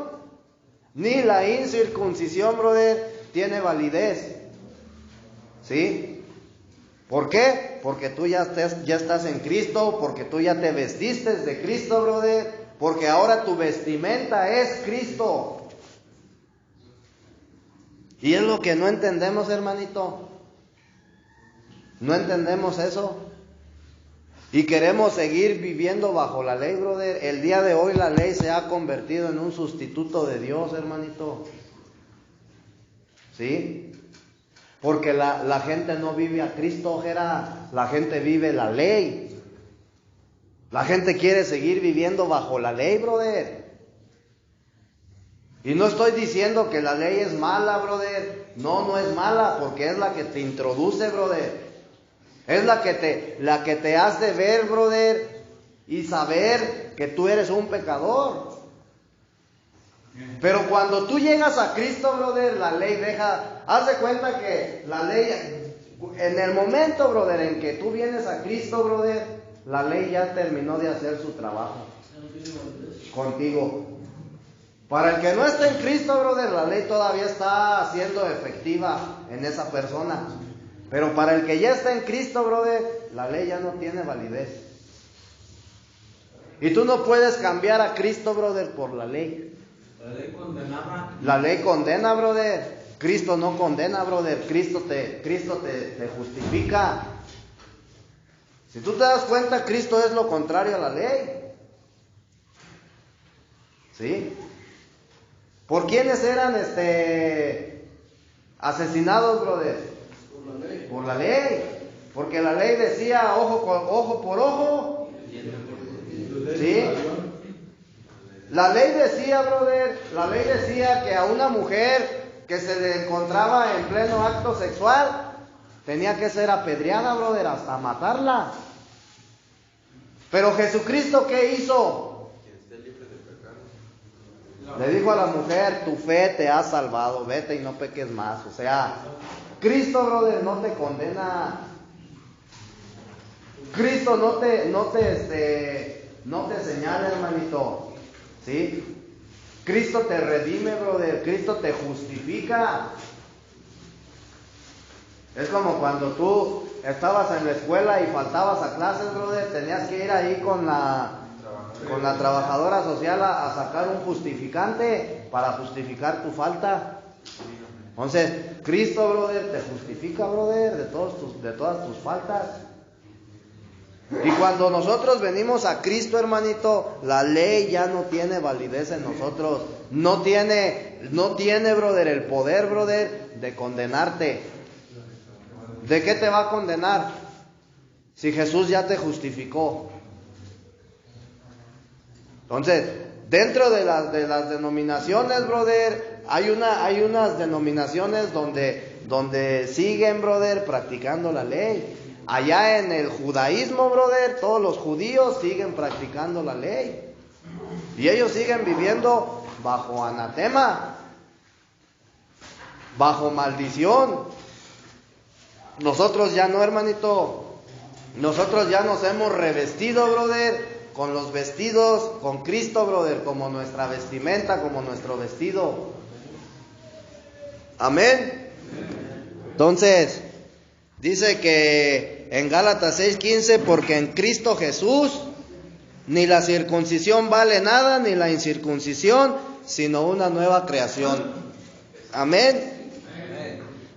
ni la incircuncisión, brother, tiene validez. ¿Sí? ¿Por qué? Porque tú ya estás en Cristo, porque tú ya te vestiste de Cristo, brother, porque ahora tu vestimenta es Cristo. Y es lo que no entendemos, hermanito. No entendemos eso. Y queremos seguir viviendo bajo la ley, brother. El día de hoy la ley se ha convertido en un sustituto de Dios, hermanito. ¿Sí? Porque la gente no vive a Cristo, ojera. La gente vive la ley. La gente quiere seguir viviendo bajo la ley, brother. Y no estoy diciendo que la ley es mala, brother. No es mala, porque es la que te introduce, brother. Es la que te hace ver, brother, y saber que tú eres un pecador. Pero cuando tú llegas a Cristo, brother, la ley deja. Haz de cuenta que la ley, en el momento, brother, en que tú vienes a Cristo, brother, la ley ya terminó de hacer su trabajo contigo. Para el que no está en Cristo, brother, la ley todavía está siendo efectiva en esa persona. Pero para el que ya está en Cristo, brother, la ley ya no tiene validez. Y tú no puedes cambiar a Cristo, brother, por la ley. La ley condenaba. La ley condena, brother. Cristo no condena, brother. Cristo te justifica. Si tú te das cuenta, Cristo es lo contrario a la ley. ¿Sí? ¿Por quiénes eran asesinados, brother? Por la ley. Porque la ley decía ojo por ojo. ¿Sí? La ley decía, brother, que a una mujer que se le encontraba en pleno acto sexual tenía que ser apedreada, brother, hasta matarla. Pero Jesucristo, ¿qué hizo? Le dijo a la mujer, tu fe te ha salvado, vete y no peques más. O sea, Cristo, brother, no te condena. Cristo no te señala, hermanito. ¿Sí? Cristo te redime, brother. Cristo te justifica. Es como cuando tú estabas en la escuela y faltabas a clases, brother. Tenías que ir ahí con la trabajadora social a sacar un justificante para justificar tu falta. Entonces, Cristo, brother, te justifica, brother, de todas tus faltas. Y cuando nosotros venimos a Cristo, hermanito, la ley ya no tiene validez en nosotros. No tiene, brother, el poder, brother, de condenarte. ¿De qué te va a condenar? Si Jesús ya te justificó. Entonces, dentro de las denominaciones, brother, hay unas denominaciones donde siguen, brother, practicando la ley. Allá en el judaísmo, brother, todos los judíos siguen practicando la ley. Y ellos siguen viviendo bajo anatema, bajo maldición. Nosotros ya no, hermanito. Nosotros ya nos hemos revestido, brother, con los vestidos, con Cristo, brother, como nuestra vestimenta, como nuestro vestido. Amén. Entonces, dice que en Gálatas 6:15, porque en Cristo Jesús ni la circuncisión vale nada, ni la incircuncisión, sino una nueva creación. Amén.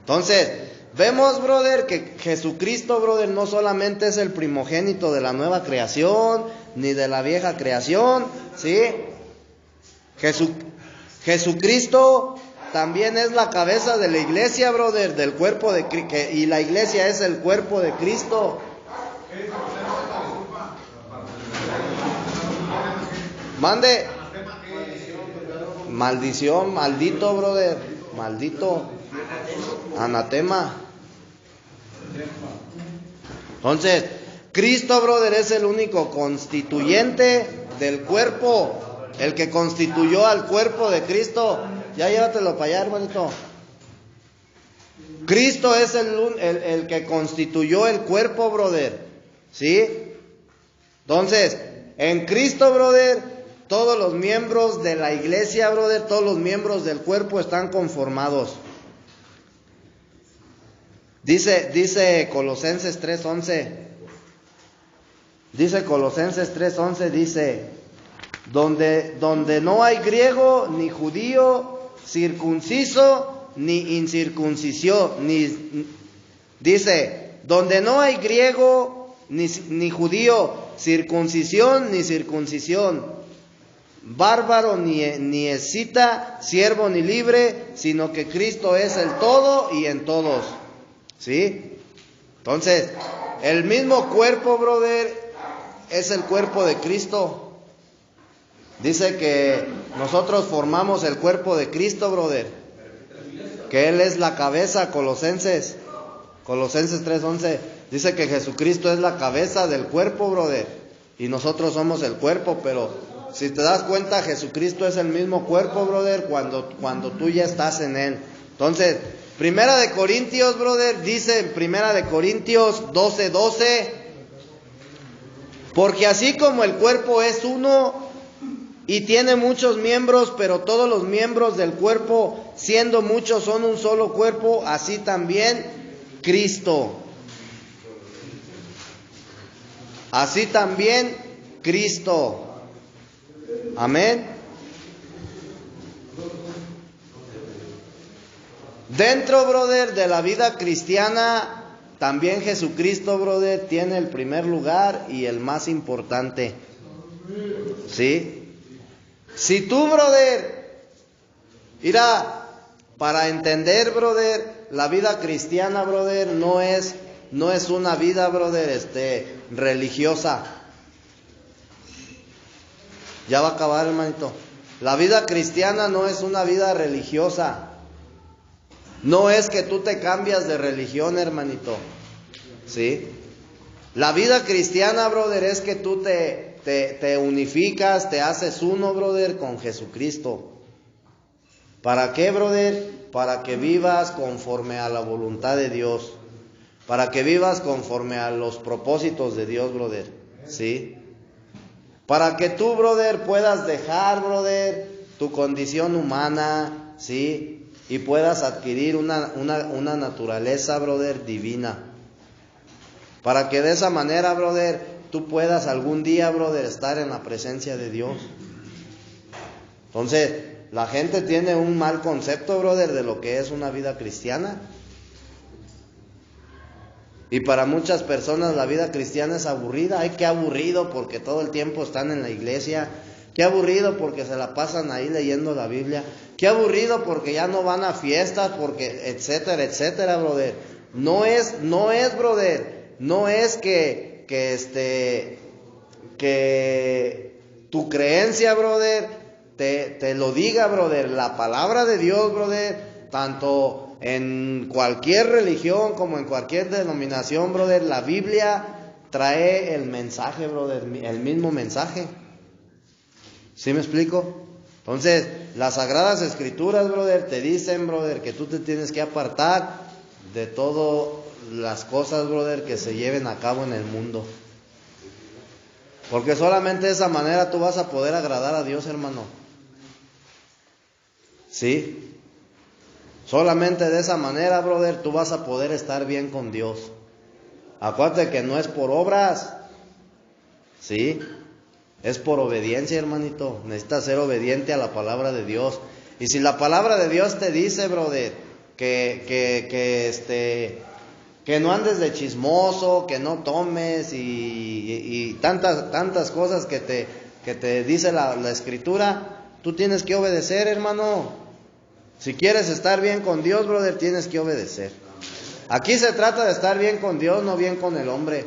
Entonces, vemos, brother, que Jesucristo, brother, no solamente es el primogénito de la nueva creación, ni de la vieja creación, ¿sí? Jesucristo también es la cabeza de la iglesia, brother, del cuerpo de Cristo, y la iglesia es el cuerpo de Cristo. Mande. Maldición, maldito, brother, maldito. Anatema. Entonces, Cristo, brother, es el único constituyente del cuerpo, el que constituyó al cuerpo de Cristo. Ya llévatelo para allá, hermanito. Cristo es el que constituyó el cuerpo, brother. ¿Sí? Entonces, en Cristo, brother, todos los miembros de la iglesia, brother, todos los miembros del cuerpo están conformados. Dice Colosenses 3:11. Dice Colosenses 3:11, dice, donde no hay griego ni judío, circunciso ni incircuncisión, dice, donde no hay griego ni judío, circuncisión ni circuncisión, bárbaro ni escita, siervo ni libre, sino que Cristo es el todo y en todos. ¿Sí? Entonces, el mismo cuerpo, brother, es el cuerpo de Cristo. Dice que nosotros formamos el cuerpo de Cristo, brother, que Él es la cabeza. Colosenses 3:11 dice que Jesucristo es la cabeza del cuerpo, brother, y nosotros somos el cuerpo. Pero si te das cuenta, Jesucristo es el mismo cuerpo, brother, cuando tú ya estás en Él. Entonces, Primera de Corintios, brother, dice en Primera de Corintios 12:12, porque así como el cuerpo es uno y tiene muchos miembros, pero todos los miembros del cuerpo, siendo muchos, son un solo cuerpo, así también Cristo. Así también Cristo. Amén. Dentro, brother, de la vida cristiana, también Jesucristo, brother, tiene el primer lugar y el más importante. ¿Sí? Si tú, brother, mira, para entender, brother, la vida cristiana, brother, no es una vida, brother, religiosa. Ya va a acabar, hermanito. La vida cristiana no es una vida religiosa. No es que tú te cambias de religión, hermanito. ¿Sí? La vida cristiana, brother, es que tú te unificas, te haces uno, brother, con Jesucristo. ¿Para qué, brother? Para que vivas conforme a la voluntad de Dios. Para que vivas conforme a los propósitos de Dios, brother. ¿Sí? Para que tú, brother, puedas dejar, brother, tu condición humana, ¿sí? Y puedas adquirir una naturaleza, brother, divina. Para que de esa manera, brother, tú puedas algún día, brother, estar en la presencia de Dios. Entonces, la gente tiene un mal concepto, brother, de lo que es una vida cristiana. Y para muchas personas la vida cristiana es aburrida. Ay, qué aburrido porque todo el tiempo están en la iglesia. Qué aburrido porque se la pasan ahí leyendo la Biblia. Qué aburrido porque ya no van a fiestas, porque etcétera, etcétera, brother. No es, brother. No es que tu creencia, brother, te lo diga, brother. La palabra de Dios, brother, tanto en cualquier religión como en cualquier denominación, brother, la Biblia trae el mensaje, brother, el mismo mensaje. ¿Sí me explico? Entonces, las Sagradas Escrituras, brother, te dicen, brother, que tú te tienes que apartar de todas las cosas, brother, que se lleven a cabo en el mundo. Porque solamente de esa manera tú vas a poder agradar a Dios, hermano. ¿Sí? Solamente de esa manera, brother, tú vas a poder estar bien con Dios. Acuérdate que no es por obras. ¿Sí? Es por obediencia, hermanito. Necesitas ser obediente a la palabra de Dios. Y si la palabra de Dios te dice, brother, que no andes de chismoso, que no tomes y tantas cosas que te dice la Escritura, tú tienes que obedecer, hermano. Si quieres estar bien con Dios, brother, tienes que obedecer. Aquí se trata de estar bien con Dios, no bien con el hombre.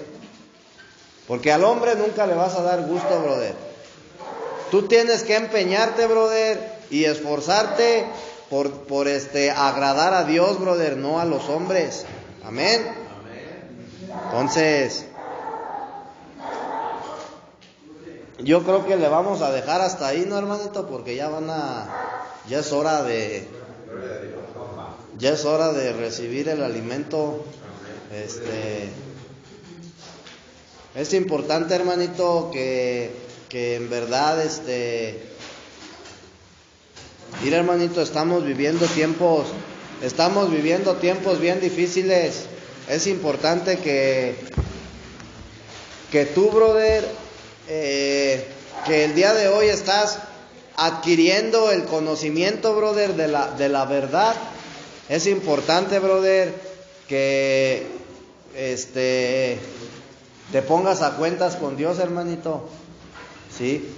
Porque al hombre nunca le vas a dar gusto, brother. Tú tienes que empeñarte, brother, y esforzarte por agradar a Dios, brother, no a los hombres. Amén. Entonces, yo creo que le vamos a dejar hasta ahí, ¿no, hermanito? Porque ya es hora de recibir el alimento. Es importante, hermanito, que en verdad, mira, hermanito, estamos viviendo tiempos bien difíciles. Es importante que tú, brother, que el día de hoy estás adquiriendo el conocimiento, brother, de la verdad. Es importante, brother, que te pongas a cuentas con Dios, hermanito. ¿Sí?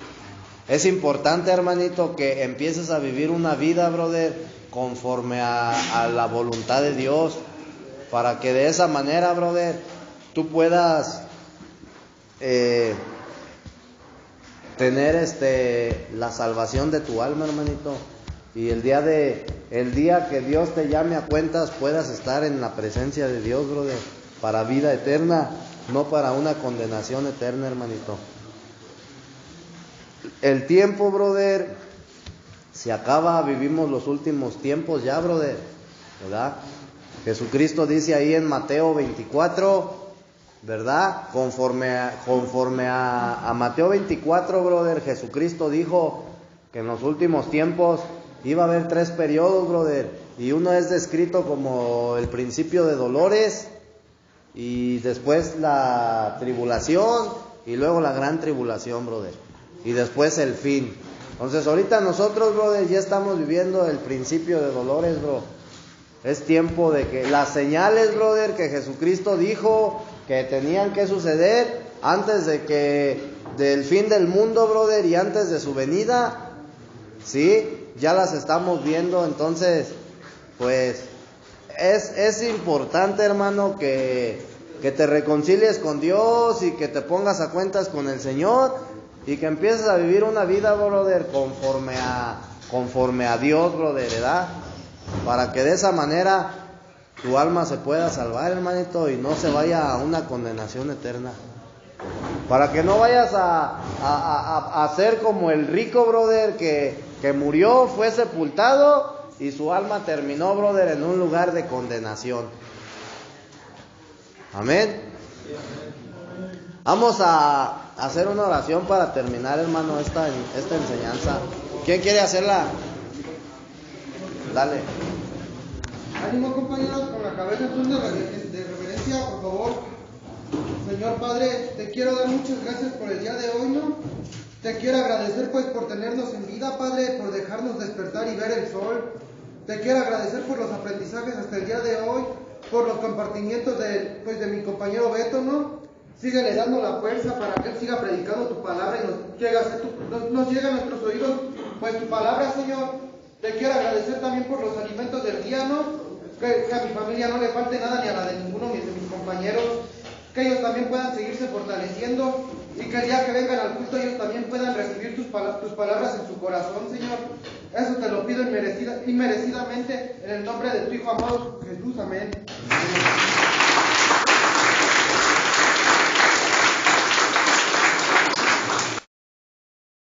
Es importante, hermanito, que empieces a vivir una vida, brother, conforme a la voluntad de Dios, para que de esa manera, brother, tú puedas tener la salvación de tu alma, hermanito. Y el día que Dios te llame a cuentas, puedas estar en la presencia de Dios, brother, para vida eterna, no para una condenación eterna, hermanito. El tiempo, brother, se acaba, vivimos los últimos tiempos ya, brother, ¿verdad? Jesucristo dice ahí en Mateo 24, ¿verdad? Conforme a Mateo 24, brother, Jesucristo dijo que en los últimos tiempos iba a haber 3 periodos, brother. y uno es descrito como el principio de dolores, y después la tribulación, y luego la gran tribulación, brother, y después el fin. Entonces ahorita nosotros, brother, ya estamos viviendo el principio de dolores, bro. Es tiempo de que las señales, brother, que Jesucristo dijo que tenían que suceder antes del fin del mundo, brother, y antes de su venida, sí, ya las estamos viendo. Entonces, pues, es importante, hermano, que te reconcilies con Dios y que te pongas a cuentas con el Señor y que empieces a vivir una vida, brother, conforme a Dios, brother, ¿verdad? Para que de esa manera tu alma se pueda salvar, hermanito, y no se vaya a una condenación eterna. Para que no vayas a ser como el rico, brother, que murió, fue sepultado y su alma terminó, brother, en un lugar de condenación. Amén. Vamos a hacer una oración para terminar, hermano, esta enseñanza. ¿Quién quiere hacerla? Dale. Ánimo, compañeros, con la cabeza en de reverencia, por favor. Señor Padre, te quiero dar muchas gracias por el día de hoy, ¿no? Te quiero agradecer pues por tenernos en vida, Padre, por dejarnos despertar y ver el sol. Te quiero agradecer por los aprendizajes hasta el día de hoy, por los compartimientos de mi compañero Beto, ¿no? Síguele dando la fuerza para que él siga predicando tu palabra y nos llegue a nuestros oídos pues tu palabra, Señor. Te quiero agradecer también por los alimentos del día, ¿no? Que a mi familia no le falte nada, ni a la de ninguno de mis compañeros. Que ellos también puedan seguirse fortaleciendo y que el día que vengan al culto ellos también puedan recibir tus palabras en su corazón, Señor. Eso te lo pido inmerecidamente en el nombre de tu Hijo amado Jesús. Amén.